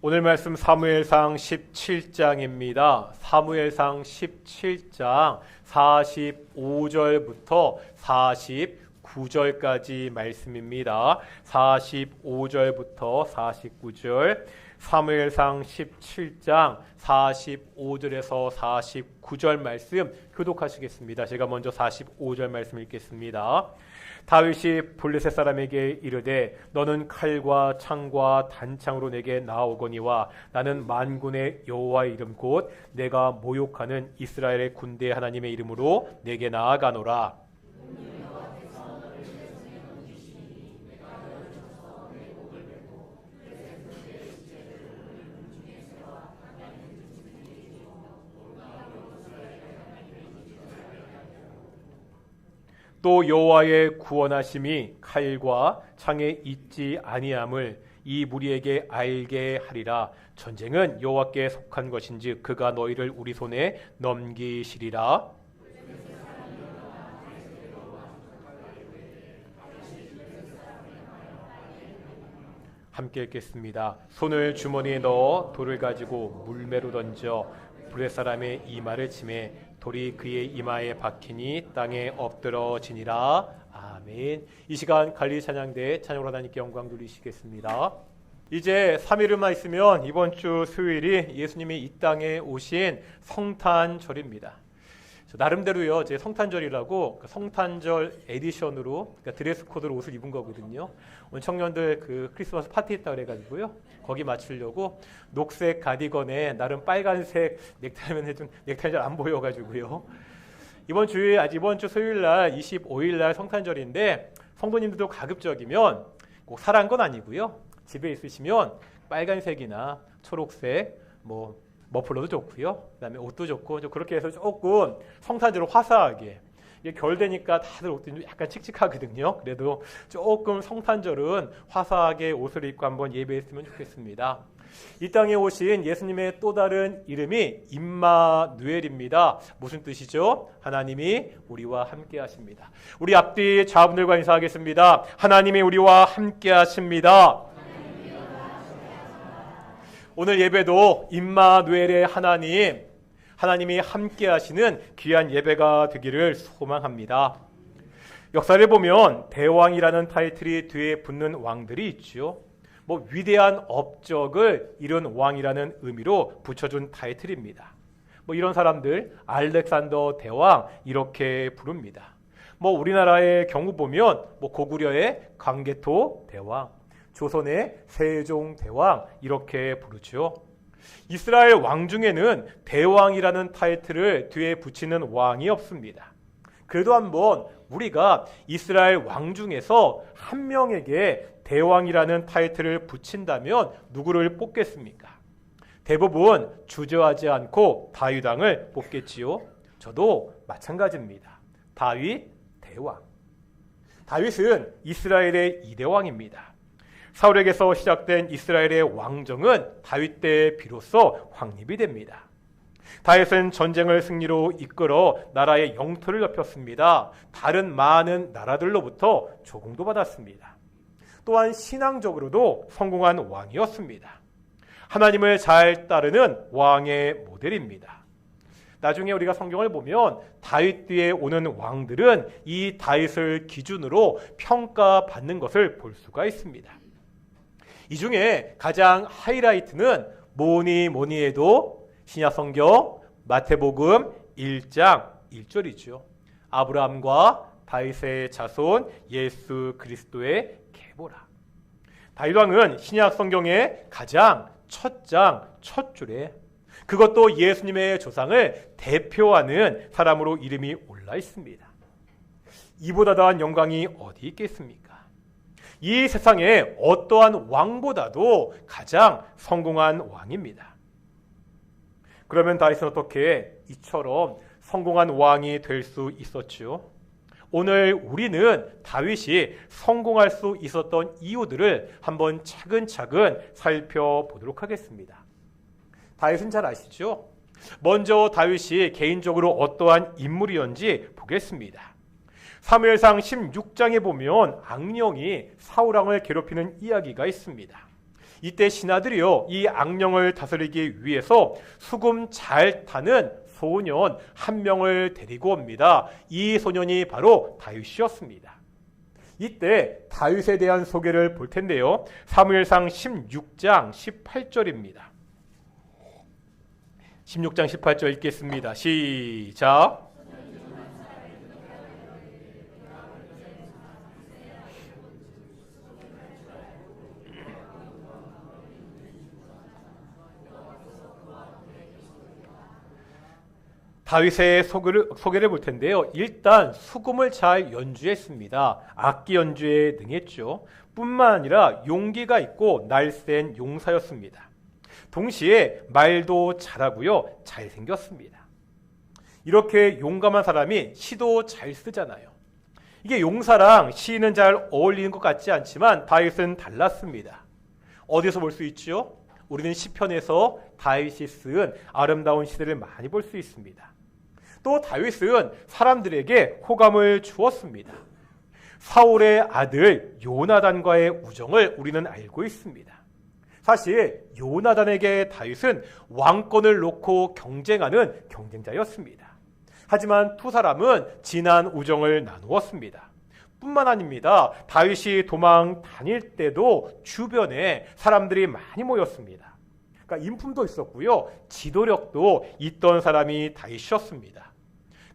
오늘 말씀 사무엘상 17장입니다. 사무엘상 17장 45절부터 49절까지 말씀입니다. 45절부터 49절, 사무엘상 17장 45절에서 49절 말씀 교독하시겠습니다. 제가 먼저 45절 말씀 읽겠습니다. 다윗이 블레셋 사람에게 이르되 너는 칼과 창과 단창으로 내게 나아오거니와 나는 만군의 여호와의 이름 곧 내가 모욕하는 이스라엘의 군대 하나님의 이름으로 내게 나아가노라. 또 여호와의 구원하심이 칼과 창에 있지 아니함을 이 무리에게 알게 하리라. 전쟁은 여호와께 속한 것인즉 그가 너희를 우리 손에 넘기시리라. 함께 읽겠습니다. 손을 주머니에 넣어 돌을 가지고 물매로 던져 블레셋 사람의 이마를 치매 돌이 그의 이마에 박히니 땅에 엎드러지니라. 아멘. 이 시간 갈릴리 찬양대 찬양으로 하나님께 영광 돌리시겠습니다. 이제 3일만 있으면 이번 주 수요일이 예수님이 이 땅에 오신 성탄절입니다. 나름대로요, 제 성탄절이라고 성탄절 에디션으로 드레스 코드로 옷을 입은 거거든요. 오늘 청년들 그 크리스마스 파티 있다 그래가지고요, 거기 맞추려고 녹색 가디건에 나름 빨간색 넥타이면 해준 넥타이 잘 안 보여가지고요. 이번 주 수요일 날 25일 날 성탄절인데 성도님들도 가급적이면 꼭 사란 건 아니고요, 집에 있으시면 빨간색이나 초록색 머플러도 좋고요. 그다음에 옷도 좋고 그렇게 해서 조금 성탄절을 화사하게, 이게 겨울 되니까 다들 옷도 약간 칙칙하거든요. 그래도 조금 성탄절은 화사하게 옷을 입고 한번 예배했으면 좋겠습니다. 이 땅에 오신 예수님의 또 다른 이름이 임마누엘입니다. 무슨 뜻이죠? 하나님이 우리와 함께 하십니다. 우리 앞뒤 자분들과 인사하겠습니다. 하나님이 우리와 함께 하십니다. 오늘 예배도 임마누엘의 하나님이 함께 하시는 귀한 예배가 되기를 소망합니다. 역사를 보면 대왕이라는 타이틀이 뒤에 붙는 왕들이 있죠. 위대한 업적을 이룬 왕이라는 의미로 붙여준 타이틀입니다. 이런 사람들 알렉산더 대왕 이렇게 부릅니다. 우리나라의 경우 보면 고구려의 광개토 대왕, 조선의 세종대왕 이렇게 부르죠. 이스라엘 왕 중에는 대왕이라는 타이틀을 뒤에 붙이는 왕이 없습니다. 그래도 한번 우리가 이스라엘 왕 중에서 한 명에게 대왕이라는 타이틀을 붙인다면 누구를 뽑겠습니까? 대부분 주저하지 않고 다윗 왕을 뽑겠지요. 저도 마찬가지입니다. 다윗 대왕. 다윗은 이스라엘의 2대 왕입니다. 사울에게서 시작된 이스라엘의 왕정은 다윗 때 비로소 확립이 됩니다. 다윗은 전쟁을 승리로 이끌어 나라의 영토를 넓혔습니다. 다른 많은 나라들로부터 조공도 받았습니다. 또한 신앙적으로도 성공한 왕이었습니다. 하나님을 잘 따르는 왕의 모델입니다. 나중에 우리가 성경을 보면 다윗 뒤에 오는 왕들은 이 다윗을 기준으로 평가받는 것을 볼 수가 있습니다. 이 중에 가장 하이라이트는 뭐니 해도 신약성경 마태복음 1장 1절이죠. 아브라함과 다윗의 자손 예수 그리스도의 계보라. 다윗 왕은 신약성경의 가장 첫 장 첫 줄에, 그것도 예수님의 조상을 대표하는 사람으로 이름이 올라 있습니다. 이보다 더한 영광이 어디 있겠습니까? 이 세상에 어떠한 왕보다도 가장 성공한 왕입니다. 그러면 다윗은 어떻게 이처럼 성공한 왕이 될 수 있었죠? 오늘 우리는 다윗이 성공할 수 있었던 이유들을 한번 차근차근 살펴보도록 하겠습니다. 다윗은 잘 아시죠? 먼저 다윗이 개인적으로 어떠한 인물이었는지 보겠습니다. 사무엘상 16장에 보면 악령이 사울왕을 괴롭히는 이야기가 있습니다. 이때 신하들이요, 이 악령을 다스리기 위해서 수금 잘 타는 소년 한 명을 데리고 옵니다. 이 소년이 바로 다윗이었습니다. 이때 다윗에 대한 소개를 볼 텐데요. 사무엘상 16장 18절입니다. 16장 18절 읽겠습니다. 시작. 다윗의 소개를 볼 텐데요. 일단 수금을 잘 연주했습니다. 악기 연주에 능했죠. 뿐만 아니라 용기가 있고 날쌘 용사였습니다. 동시에 말도 잘하고요. 잘생겼습니다. 이렇게 용감한 사람이 시도 잘 쓰잖아요. 이게 용사랑 시는 잘 어울리는 것 같지 않지만 다윗은 달랐습니다. 어디서 볼 수 있죠? 우리는 시편에서 다윗이 쓴 아름다운 시들을 많이 볼 수 있습니다. 또 다윗은 사람들에게 호감을 주었습니다. 사울의 아들 요나단과의 우정을 우리는 알고 있습니다. 사실 요나단에게 다윗은 왕권을 놓고 경쟁하는 경쟁자였습니다. 하지만 두 사람은 진한 우정을 나누었습니다. 뿐만 아닙니다. 다윗이 도망 다닐 때도 주변에 사람들이 많이 모였습니다. 그러니까 인품도 있었고요. 지도력도 있던 사람이 다윗이었습니다.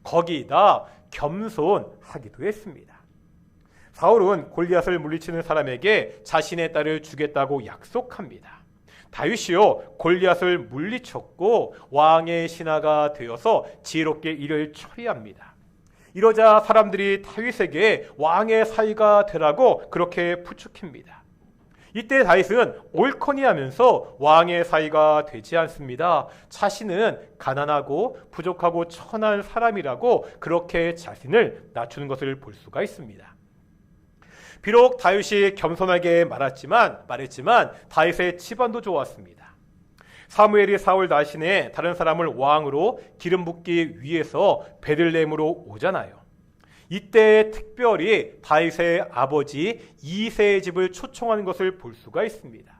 거기다 겸손하기도 했습니다. 사울은 골리앗을 물리치는 사람에게 자신의 딸을 주겠다고 약속합니다. 다윗이요, 골리앗을 물리쳤고 왕의 신하가 되어서 지혜롭게 일을 처리합니다. 이러자 사람들이 다윗에게 왕의 사위가 되라고 그렇게 부축합니다. 이때 다윗은 옳거니 하면서 왕의 사위가 되지 않습니다. 자신은 가난하고 부족하고 천한 사람이라고 그렇게 자신을 낮추는 것을 볼 수가 있습니다. 비록 다윗이 겸손하게 말했지만 다윗의 집안도 좋았습니다. 사무엘이 사울 대신에 다른 사람을 왕으로 기름 붓기 위해서 베들레헴으로 오잖아요. 이때 특별히 다윗의 아버지 이새의 집을 초청하는 것을 볼 수가 있습니다.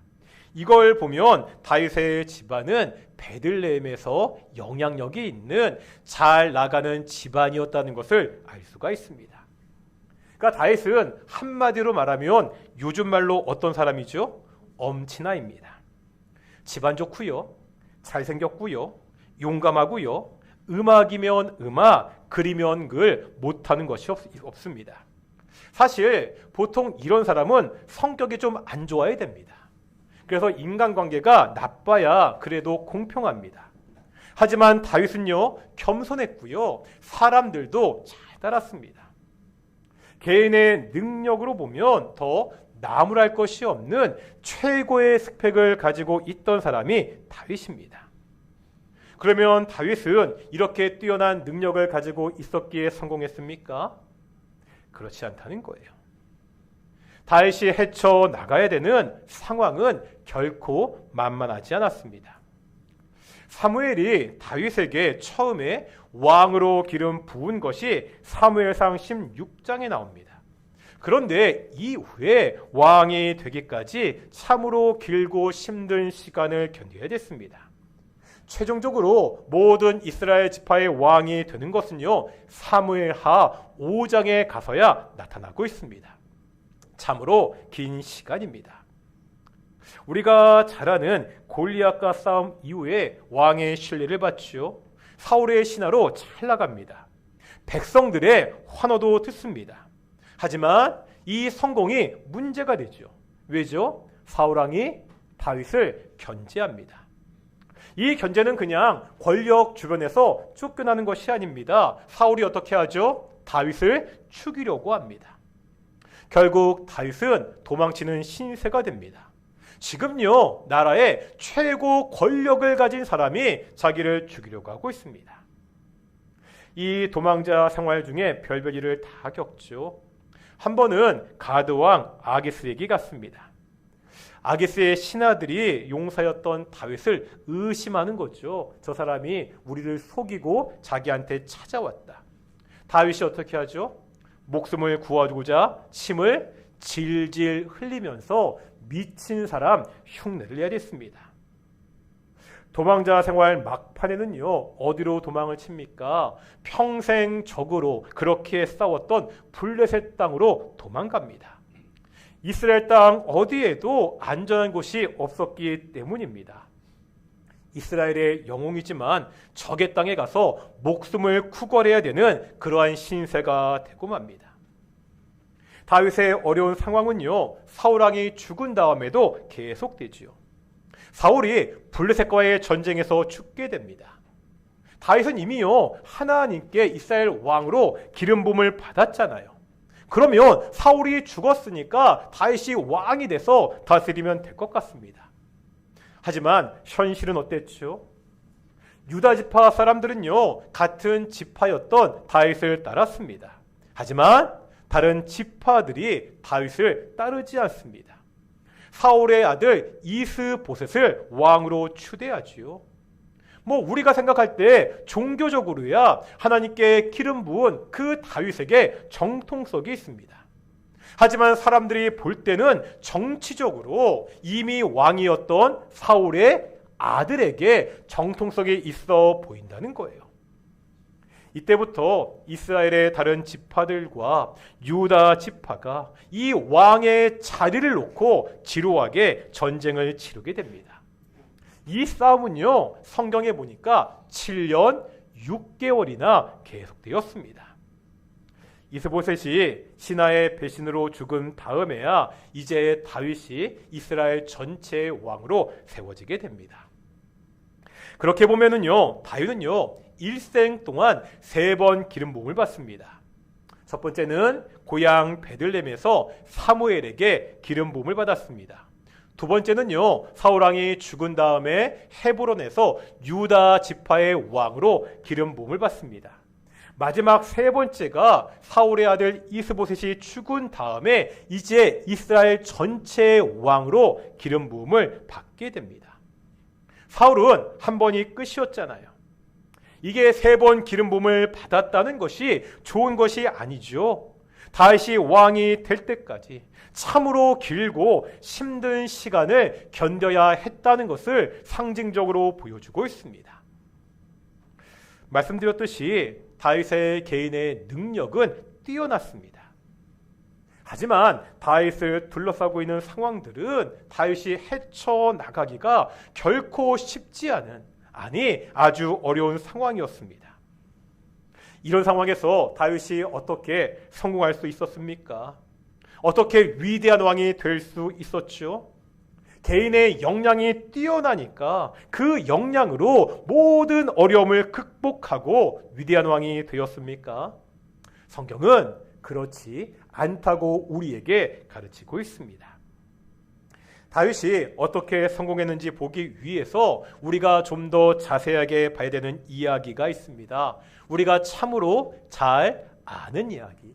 이걸 보면 다윗의 집안은 베들레헴에서 영향력이 있는 잘 나가는 집안이었다는 것을 알 수가 있습니다. 그러니까 다윗은 한마디로 말하면 요즘 말로 어떤 사람이죠? 엄친아입니다. 집안 좋고요, 잘생겼고요, 용감하고요, 음악이면 음악, 글이면 글, 못하는 것이 없습니다. 사실 보통 이런 사람은 성격이 좀 안 좋아야 됩니다. 그래서 인간관계가 나빠야 그래도 공평합니다. 하지만 다윗은요, 겸손했고요, 사람들도 잘 따랐습니다. 개인의 능력으로 보면 더 나무랄 것이 없는 최고의 스펙을 가지고 있던 사람이 다윗입니다. 그러면 다윗은 이렇게 뛰어난 능력을 가지고 있었기에 성공했습니까? 그렇지 않다는 거예요. 다윗이 헤쳐나가야 되는 상황은 결코 만만하지 않았습니다. 사무엘이 다윗에게 처음에 왕으로 기름 부은 것이 사무엘상 16장에 나옵니다. 그런데 이후에 왕이 되기까지 참으로 길고 힘든 시간을 견뎌야 됐습니다. 최종적으로 모든 이스라엘 지파의 왕이 되는 것은요, 사무엘하 5장에 가서야 나타나고 있습니다. 참으로 긴 시간입니다. 우리가 잘 아는 골리앗과 싸움 이후에 왕의 신뢰를 받지요. 사울의 신하로 잘 나갑니다. 백성들의 환호도 듣습니다. 하지만 이 성공이 문제가 되죠. 왜죠? 사울왕이 다윗을 견제합니다. 이 견제는 그냥 권력 주변에서 쫓겨나는 것이 아닙니다. 사울이 어떻게 하죠? 다윗을 죽이려고 합니다. 결국 다윗은 도망치는 신세가 됩니다. 지금요, 나라의 최고 권력을 가진 사람이 자기를 죽이려고 하고 있습니다. 이 도망자 생활 중에 별별 일을 다 겪죠. 한 번은 가드왕 아기스에게 갔습니다. 아기스의 신하들이 용사였던 다윗을 의심하는 거죠. 저 사람이 우리를 속이고 자기한테 찾아왔다. 다윗이 어떻게 하죠? 목숨을 구하고자 침을 질질 흘리면서 미친 사람 흉내를 내야 됐습니다. 도망자 생활 막판에는요, 어디로 도망을 칩니까? 평생 적으로 그렇게 싸웠던 블레셋 땅으로 도망갑니다. 이스라엘 땅 어디에도 안전한 곳이 없었기 때문입니다. 이스라엘의 영웅이지만 적의 땅에 가서 목숨을 쿠걸해야 되는 그러한 신세가 되고 맙니다. 다윗의 어려운 상황은요, 사울 왕이 죽은 다음에도 계속되지요. 사울이 블레셋과의 전쟁에서 죽게 됩니다. 다윗은 이미요, 하나님께 이스라엘 왕으로 기름 부음을 받았잖아요. 그러면 사울이 죽었으니까 다윗이 왕이 돼서 다스리면 될 것 같습니다. 하지만 현실은 어땠죠? 유다 지파 사람들은요, 같은 지파였던 다윗을 따랐습니다. 하지만 다른 지파들이 다윗을 따르지 않습니다. 사울의 아들 이스보셋을 왕으로 추대하지요. 우리가 생각할 때 종교적으로야 하나님께 기름 부은 그 다윗에게 정통성이 있습니다. 하지만 사람들이 볼 때는 정치적으로 이미 왕이었던 사울의 아들에게 정통성이 있어 보인다는 거예요. 이때부터 이스라엘의 다른 지파들과 유다 지파가 이 왕의 자리를 놓고 지루하게 전쟁을 치르게 됩니다. 이 싸움은요, 성경에 보니까 7년 6개월이나 계속되었습니다. 이스보셋이 신하의 배신으로 죽은 다음에야 이제 다윗이 이스라엘 전체의 왕으로 세워지게 됩니다. 그렇게 보면은요, 다윗은요, 일생 동안 3번 기름 부음을 받습니다. 첫 번째는 고향 베들레헴에서 사무엘에게 기름 부음을 받았습니다. 두 번째는요, 사울 왕이 죽은 다음에 헤브론에서 유다 지파의 왕으로 기름 부음을 받습니다. 마지막 3번째가 사울의 아들 이스보셋이 죽은 다음에 이제 이스라엘 전체의 왕으로 기름 부음을 받게 됩니다. 사울은 한 번이 끝이었잖아요. 이게 3번 기름 부음을 받았다는 것이 좋은 것이 아니죠. 다윗이 왕이 될 때까지 참으로 길고 힘든 시간을 견뎌야 했다는 것을 상징적으로 보여주고 있습니다. 말씀드렸듯이 다윗의 개인의 능력은 뛰어났습니다. 하지만 다윗을 둘러싸고 있는 상황들은 다윗이 헤쳐나가기가 결코 쉽지 않은, 아주 어려운 상황이었습니다. 이런 상황에서 다윗이 어떻게 성공할 수 있었습니까? 어떻게 위대한 왕이 될 수 있었죠? 개인의 역량이 뛰어나니까 그 역량으로 모든 어려움을 극복하고 위대한 왕이 되었습니까? 성경은 그렇지 않다고 우리에게 가르치고 있습니다. 다윗이 어떻게 성공했는지 보기 위해서 우리가 좀 더 자세하게 봐야 되는 이야기가 있습니다. 우리가 참으로 잘 아는 이야기.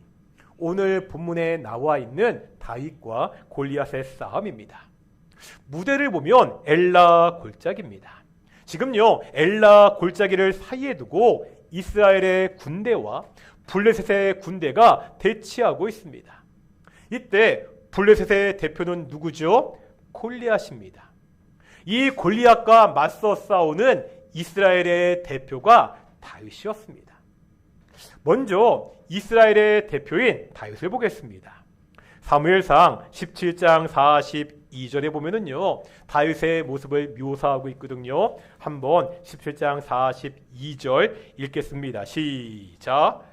오늘 본문에 나와 있는 다윗과 골리앗의 싸움입니다. 무대를 보면 엘라 골짜기입니다. 지금요, 엘라 골짜기를 사이에 두고 이스라엘의 군대와 블레셋의 군대가 대치하고 있습니다. 이때 블레셋의 대표는 누구죠? 골리앗입니다. 이 골리앗과 맞서 싸우는 이스라엘의 대표가 다윗이었습니다. 먼저 이스라엘의 대표인 다윗을 보겠습니다. 사무엘상 17장 42절에 보면은요, 다윗의 모습을 묘사하고 있거든요. 한번 17장 42절 읽겠습니다. 시작.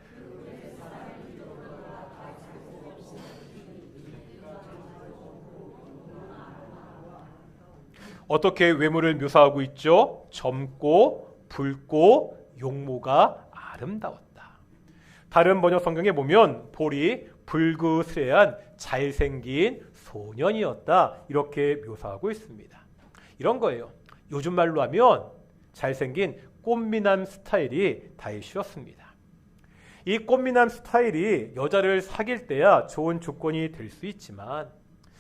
어떻게 외모를 묘사하고 있죠? 젊고 붉고 용모가 아름다웠다. 다른 번역 성경에 보면 볼이 불그스레한 잘생긴 소년이었다, 이렇게 묘사하고 있습니다. 이런 거예요. 요즘 말로 하면 잘생긴 꽃미남 스타일이 다윗이었습니다. 이 꽃미남 스타일이 여자를 사귈 때야 좋은 조건이 될 수 있지만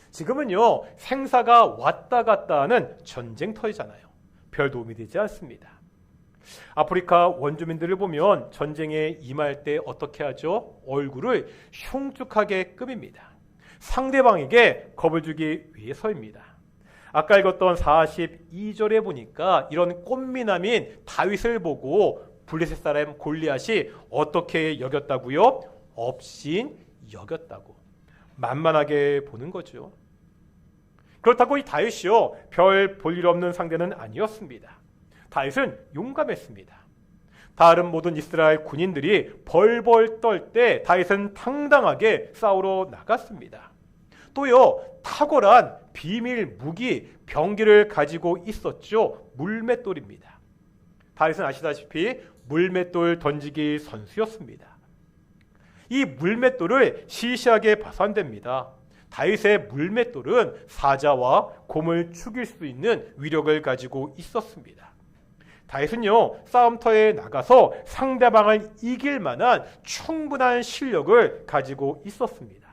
지금은요, 생사가 왔다 갔다 하는 전쟁터이잖아요. 별 도움이 되지 않습니다. 아프리카 원주민들을 보면 전쟁에 임할 때 어떻게 하죠? 얼굴을 흉측하게 끔입니다. 상대방에게 겁을 주기 위해서입니다. 아까 읽었던 42절에 보니까 이런 꽃미남인 다윗을 보고 블레셋 사람 골리앗이 어떻게 여겼다고요? 업신 여겼다고. 만만하게 보는 거죠. 그렇다고 이 다윗이요, 별 볼 일 없는 상대는 아니었습니다. 다윗은 용감했습니다. 다른 모든 이스라엘 군인들이 벌벌 떨 때 다윗은 당당하게 싸우러 나갔습니다. 또요, 탁월한 비밀 무기 병기를 가지고 있었죠. 물맷돌입니다. 다윗은 아시다시피 물맷돌 던지기 선수였습니다. 이 물맷돌을 시시하게 봐서 안 됩니다. 다윗의 물맷돌은 사자와 곰을 죽일 수 있는 위력을 가지고 있었습니다. 다윗은요, 싸움터에 나가서 상대방을 이길 만한 충분한 실력을 가지고 있었습니다.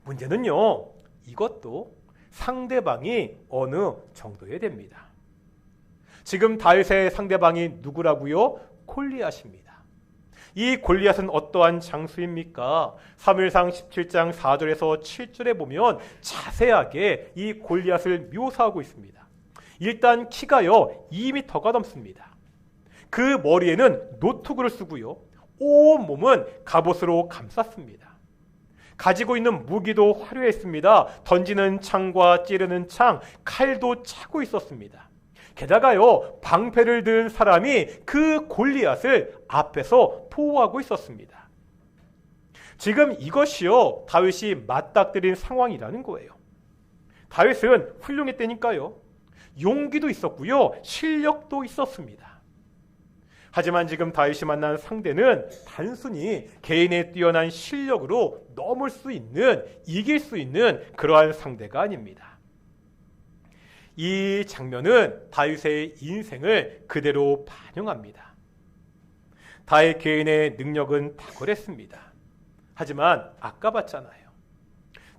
문제는요, 이것도 상대방이 어느 정도에 됩니다. 지금 다윗의 상대방이 누구라고요? 골리앗입니다. 이 골리앗은 어떠한 장수입니까? 사무엘상 17장 4절에서 7절에 보면 자세하게 이 골리앗을 묘사하고 있습니다. 일단 키가요 2m가 넘습니다. 그 머리에는 노트구를 쓰고요, 온 몸은 갑옷으로 감쌌습니다. 가지고 있는 무기도 화려했습니다. 던지는 창과 찌르는 창, 칼도 차고 있었습니다. 게다가요, 방패를 든 사람이 그 골리앗을 앞에서 보호하고 있었습니다. 지금 이것이요, 다윗이 맞닥뜨린 상황이라는 거예요. 다윗은 훌륭했다니까요. 용기도 있었고요, 실력도 있었습니다. 하지만 지금 다윗이 만난 상대는 단순히 개인의 뛰어난 실력으로 넘을 수 있는, 이길 수 있는 그러한 상대가 아닙니다. 이 장면은 다윗의 인생을 그대로 반영합니다. 다윗 개인의 능력은 탁월했습니다. 하지만 아까 봤잖아요.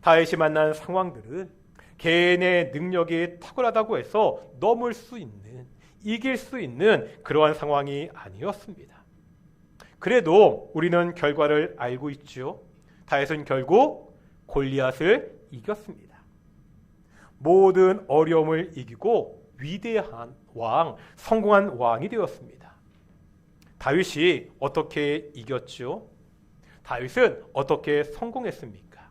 다윗이 만난 상황들은 개인의 능력이 탁월하다고 해서 넘을 수 있는, 이길 수 있는 그러한 상황이 아니었습니다. 그래도 우리는 결과를 알고 있죠. 다윗은 결국 골리앗을 이겼습니다. 모든 어려움을 이기고 위대한 왕, 성공한 왕이 되었습니다. 다윗이 어떻게 이겼죠? 다윗은 어떻게 성공했습니까?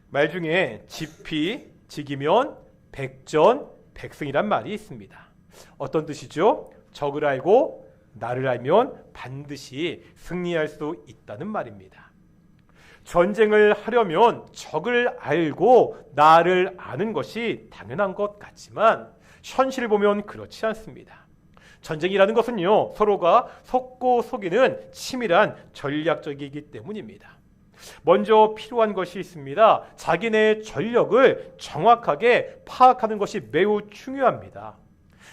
말 중에 지피, 직이면 백전백승이란 말이 있습니다. 어떤 뜻이죠? 적을 알고 나를 알면 반드시 승리할 수 있다는 말입니다. 전쟁을 하려면 적을 알고 나를 아는 것이 당연한 것 같지만 현실을 보면 그렇지 않습니다. 전쟁이라는 것은요, 서로가 속고 속이는 치밀한 전략적이기 때문입니다. 먼저 필요한 것이 있습니다. 자기네 전력을 정확하게 파악하는 것이 매우 중요합니다.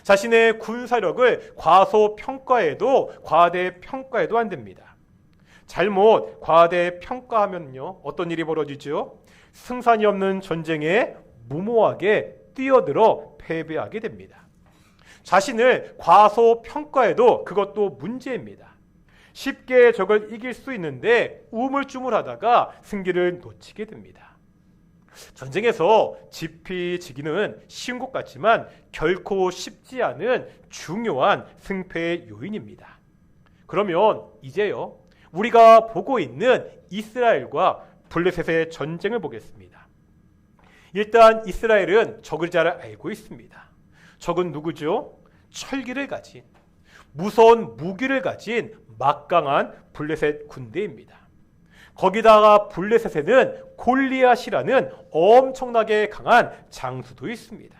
자신의 군사력을 과소평가해도 과대평가해도 안 됩니다. 잘못 과대평가하면요, 어떤 일이 벌어지죠? 승산이 없는 전쟁에 무모하게 뛰어들어 패배하게 됩니다. 자신을 과소평가해도 그것도 문제입니다. 쉽게 적을 이길 수 있는데 우물쭈물하다가 승기를 놓치게 됩니다. 전쟁에서 지피지기는 쉬운 것 같지만 결코 쉽지 않은 중요한 승패의 요인입니다. 그러면 이제요, 우리가 보고 있는 이스라엘과 블레셋의 전쟁을 보겠습니다. 일단 이스라엘은 적을 잘 알고 있습니다. 적은 누구죠? 철기를 가진, 무서운 무기를 가진 막강한 블레셋 군대입니다. 거기다가 블레셋에는 골리앗이라는 엄청나게 강한 장수도 있습니다.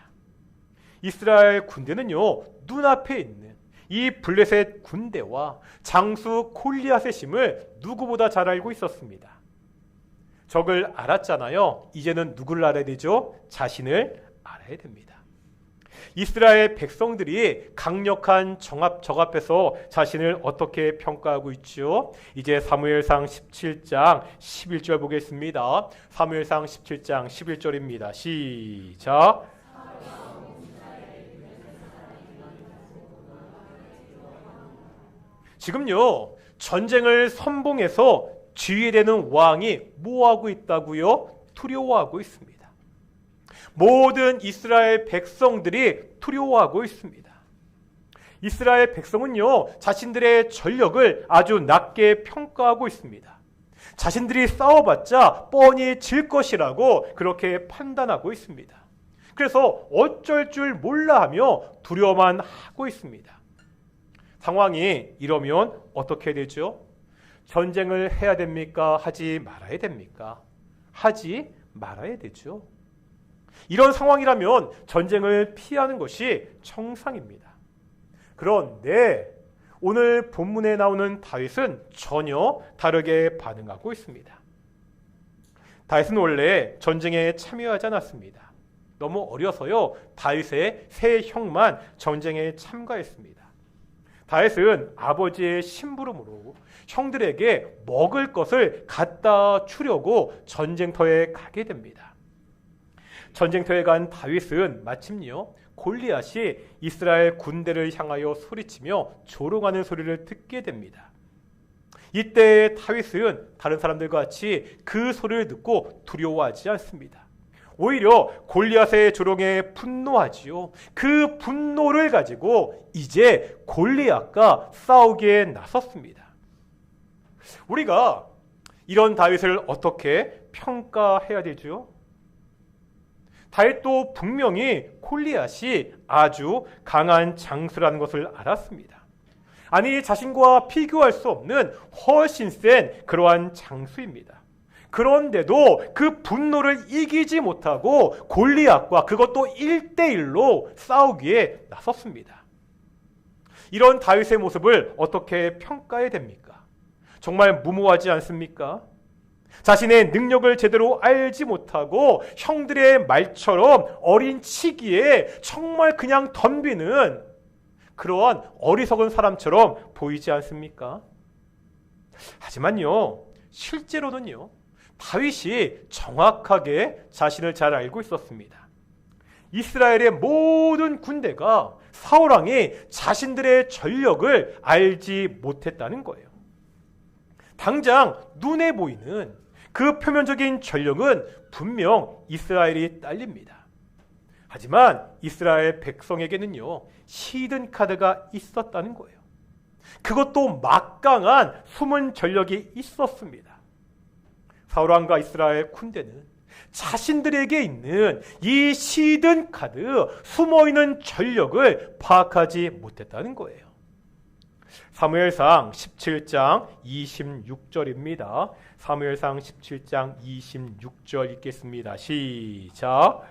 이스라엘 군대는요, 눈앞에 있는 이 블레셋 군대와 장수 골리앗의 힘을 누구보다 잘 알고 있었습니다. 적을 알았잖아요. 이제는 누구를 알아야 되죠? 자신을 알아야 됩니다. 이스라엘 백성들이 강력한 적 앞에서 자신을 어떻게 평가하고 있죠? 이제 사무엘상 17장 11절 보겠습니다. 사무엘상 17장 11절입니다. 시작. 지금요, 전쟁을 선봉에서 지휘되는 왕이 뭐하고 있다고요? 두려워하고 있습니다. 모든 이스라엘 백성들이 두려워하고 있습니다. 이스라엘 백성은요, 자신들의 전력을 아주 낮게 평가하고 있습니다. 자신들이 싸워봤자 뻔히 질 것이라고 그렇게 판단하고 있습니다. 그래서 어쩔 줄 몰라 하며 두려워만 하고 있습니다. 상황이 이러면 어떻게 되죠? 전쟁을 해야 됩니까? 하지 말아야 됩니까? 하지 말아야 되죠. 이런 상황이라면 전쟁을 피하는 것이 정상입니다. 그런데 오늘 본문에 나오는 다윗은 전혀 다르게 반응하고 있습니다. 다윗은 원래 전쟁에 참여하지 않았습니다. 너무 어려서요, 다윗의 세 형만 전쟁에 참가했습니다. 다윗은 아버지의 심부름으로 형들에게 먹을 것을 갖다 주려고 전쟁터에 가게 됩니다. 전쟁터에 간 다윗은 마침요, 골리앗이 이스라엘 군대를 향하여 소리치며 조롱하는 소리를 듣게 됩니다. 이때 다윗은 다른 사람들과 같이 그 소리를 듣고 두려워하지 않습니다. 오히려 골리앗의 조롱에 분노하지요. 그 분노를 가지고 이제 골리앗과 싸우기에 나섰습니다. 우리가 이런 다윗을 어떻게 평가해야 되죠? 다윗도 분명히 골리앗이 아주 강한 장수라는 것을 알았습니다. 아니, 자신과 비교할 수 없는 훨씬 센 그러한 장수입니다. 그런데도 그 분노를 이기지 못하고 골리앗과 그것도 1대1로 싸우기에 나섰습니다. 이런 다윗의 모습을 어떻게 평가해야 됩니까? 정말 무모하지 않습니까? 자신의 능력을 제대로 알지 못하고 형들의 말처럼 어린 치기에 정말 그냥 덤비는 그러한 어리석은 사람처럼 보이지 않습니까? 하지만요, 실제로는요, 다윗이 정확하게 자신을 잘 알고 있었습니다. 이스라엘의 모든 군대가 사울왕이 자신들의 전력을 알지 못했다는 거예요. 당장 눈에 보이는 그 표면적인 전력은 분명 이스라엘이 딸립니다. 하지만 이스라엘 백성에게는요, 히든 카드가 있었다는 거예요. 그것도 막강한 숨은 전력이 있었습니다. 사울왕과 이스라엘 군대는 자신들에게 있는 이 히든 카드, 숨어있는 전력을 파악하지 못했다는 거예요. 사무엘상 17장 26절입니다. 사무엘상 17장 26절 읽겠습니다. 시작.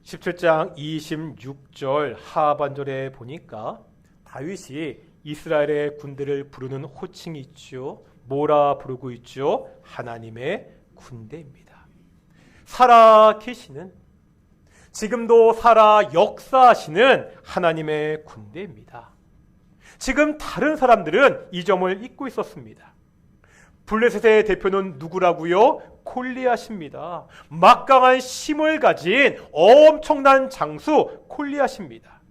17장 26절 하반절에 보니까 다윗이 이스라엘의 군대를 부르는 호칭이 있죠. 뭐라 부르고 있죠? 하나님의 군대입니다. 살아 계시는, 지금도 살아 역사하시는 하나님의 군대입니다. 지금 다른 사람들은 이 점을 잊고 있었습니다. 블레셋의 대표는 누구라고요? 골리앗입니다. 막강한 힘을 가진 엄청난 장수 골리앗입니다.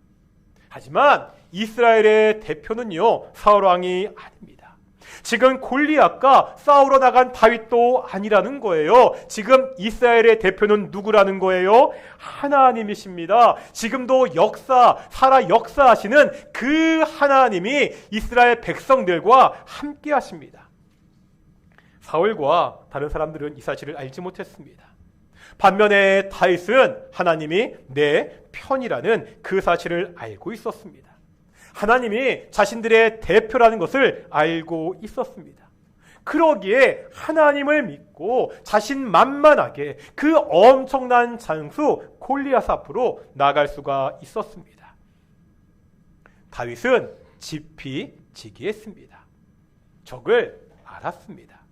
하지만 이스라엘의 대표는요, 사울왕이 아닙니다. 지금 골리앗과 싸우러 나간 다윗도 아니라는 거예요. 지금 이스라엘의 대표는 누구라는 거예요? 하나님이십니다. 지금도 살아 역사하시는 그 하나님이 이스라엘 백성들과 함께 하십니다. 사울과 다른 사람들은 이 사실을 알지 못했습니다. 반면에 다윗은 하나님이 내 편이라는 그 사실을 알고 있었습니다. 하나님이 자신들의 대표라는 것을 알고 있었습니다. 그러기에 하나님을 믿고 자신만만하게 그 엄청난 장수 골리앗 앞으로 나갈 수가 있었습니다. 다윗은 지피지기했습니다. 적을 알았습니다.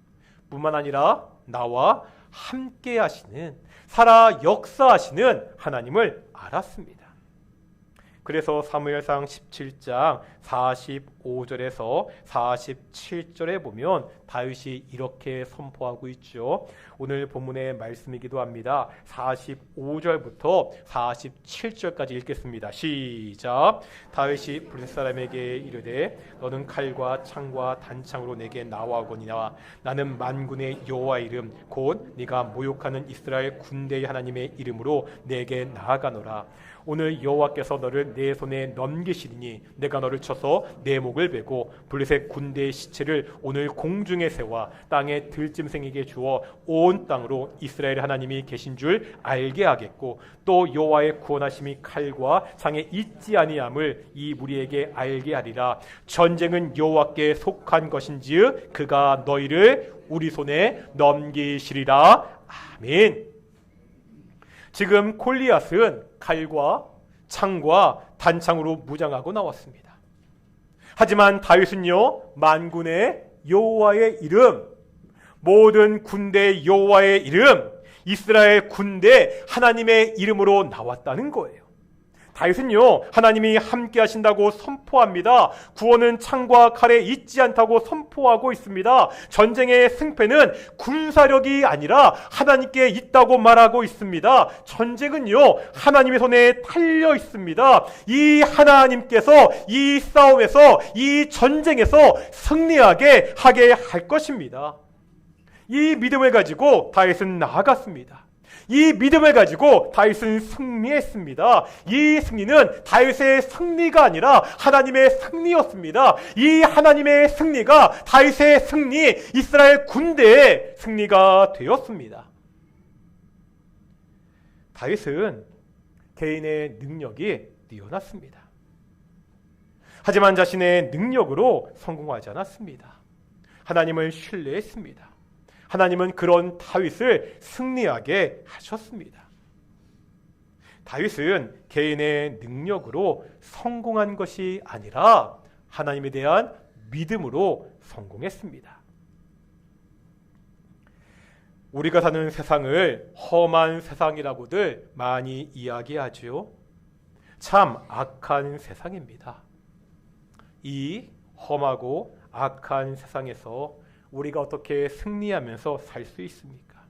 뿐만 아니라 나와 함께 하시는, 살아 역사하시는 하나님을 알았습니다. 그래서 사무엘상 17장 45절에서 47절에 보면 다윗이 이렇게 선포하고 있죠. 오늘 본문의 말씀이기도 합니다. 45절부터 47절까지 읽겠습니다. 시작. 다윗이 블레셋 사람에게 이르되 너는 칼과 창과 단창으로 내게 나와오거니와 나는 만군의 여호와의 이름 곧 네가 모욕하는 이스라엘 군대의 하나님의 이름으로 내게 나아가노라. 오늘 여호와께서 너를 내 손에 넘기시리니 내가 너를 쳐서 내 목을 베고 블레셋 군대의 시체를 오늘 공중에 세워 땅에 들짐승에게 주어 온 땅으로 이스라엘 하나님이 계신 줄 알게 하겠고 또 여호와의 구원하심이 칼과 창에 있지 아니함을 이 무리에게 알게 하리라. 전쟁은 여호와께 속한 것인지요 그가 너희를 우리 손에 넘기시리라. 아멘. 지금 골리앗은 칼과 창과 단창으로 무장하고 나왔습니다. 하지만 다윗은요, 만군의 여호와의 이름, 모든 군대 여호와의 이름, 이스라엘 군대 하나님의 이름으로 나왔다는 거예요. 다윗은요, 하나님이 함께 하신다고 선포합니다. 구원은 창과 칼에 있지 않다고 선포하고 있습니다. 전쟁의 승패는 군사력이 아니라 하나님께 있다고 말하고 있습니다. 전쟁은요, 하나님의 손에 달려 있습니다. 이 하나님께서 이 싸움에서, 이 전쟁에서 승리하게 하게 할 것입니다. 이 믿음을 가지고 다윗은 나아갔습니다. 이 믿음을 가지고 다윗은 승리했습니다. 이 승리는 다윗의 승리가 아니라 하나님의 승리였습니다. 이 하나님의 승리가 다윗의 승리, 이스라엘 군대의 승리가 되었습니다. 다윗은 개인의 능력이 뛰어났습니다. 하지만 자신의 능력으로 성공하지 않았습니다. 하나님을 신뢰했습니다. 하나님은 그런 다윗을 승리하게 하셨습니다. 다윗은 개인의 능력으로 성공한 것이 아니라 하나님에 대한 믿음으로 성공했습니다. 우리가 사는 세상을 험한 세상이라고들 많이 이야기하죠. 참 악한 세상입니다. 이 험하고 악한 세상에서 우리가 어떻게 승리하면서 살 수 있습니까?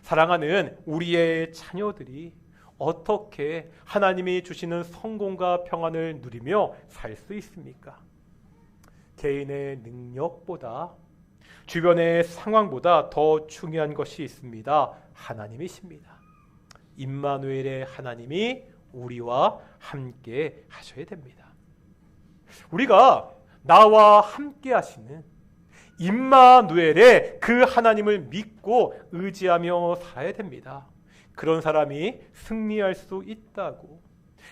사랑하는 우리의 자녀들이 어떻게 하나님이 주시는 성공과 평안을 누리며 살 수 있습니까? 개인의 능력보다 주변의 상황보다 더 중요한 것이 있습니다. 하나님이십니다. 임마누엘의 하나님이 우리와 함께 하셔야 됩니다. 우리가 나와 함께 하시는 임마누엘의 그 하나님을 믿고 의지하며 살아야 됩니다. 그런 사람이 승리할 수 있다고,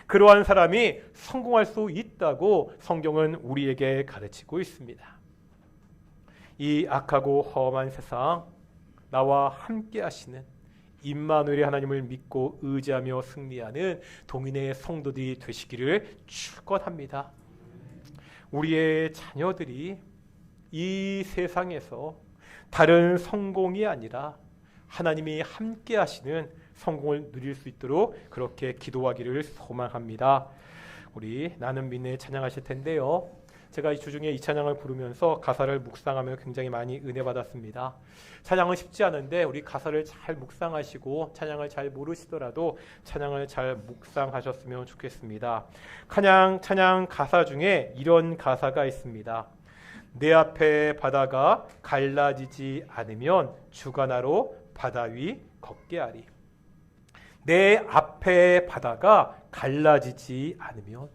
그러한 사람이 성공할 수 있다고 성경은 우리에게 가르치고 있습니다. 이 악하고 험한 세상, 나와 함께 하시는 임마누엘의 하나님을 믿고 의지하며 승리하는 동인의 성도들이 되시기를 축원합니다. 우리의 자녀들이 이 세상에서 다른 성공이 아니라 하나님이 함께 하시는 성공을 누릴 수 있도록 그렇게 기도하기를 소망합니다. 우리 나는 믿네 찬양하실 텐데요. 제가 이 주중에 이 찬양을 부르면서 가사를 묵상하며 굉장히 많이 은혜 받았습니다. 찬양은 쉽지 않은데 우리 가사를 잘 묵상하시고 찬양을 잘 모르시더라도 찬양을 잘 묵상하셨으면 좋겠습니다. 찬양 가사 중에 이런 가사가 있습니다. 내 앞에 바다가 갈라지지 않으면 주가 나로 바다 위 걷게 하리. 내 앞에 바다가 갈라지지 않으면,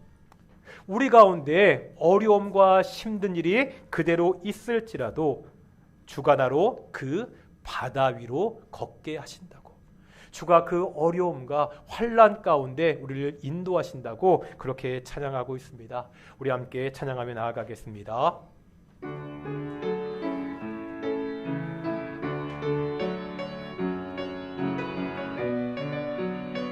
우리 가운데 어려움과 힘든 일이 그대로 있을지라도 주가 나로 그 바다 위로 걷게 하신다고, 주가 그 어려움과 환난 가운데 우리를 인도하신다고 그렇게 찬양하고 있습니다. 우리 함께 찬양하며 나아가겠습니다.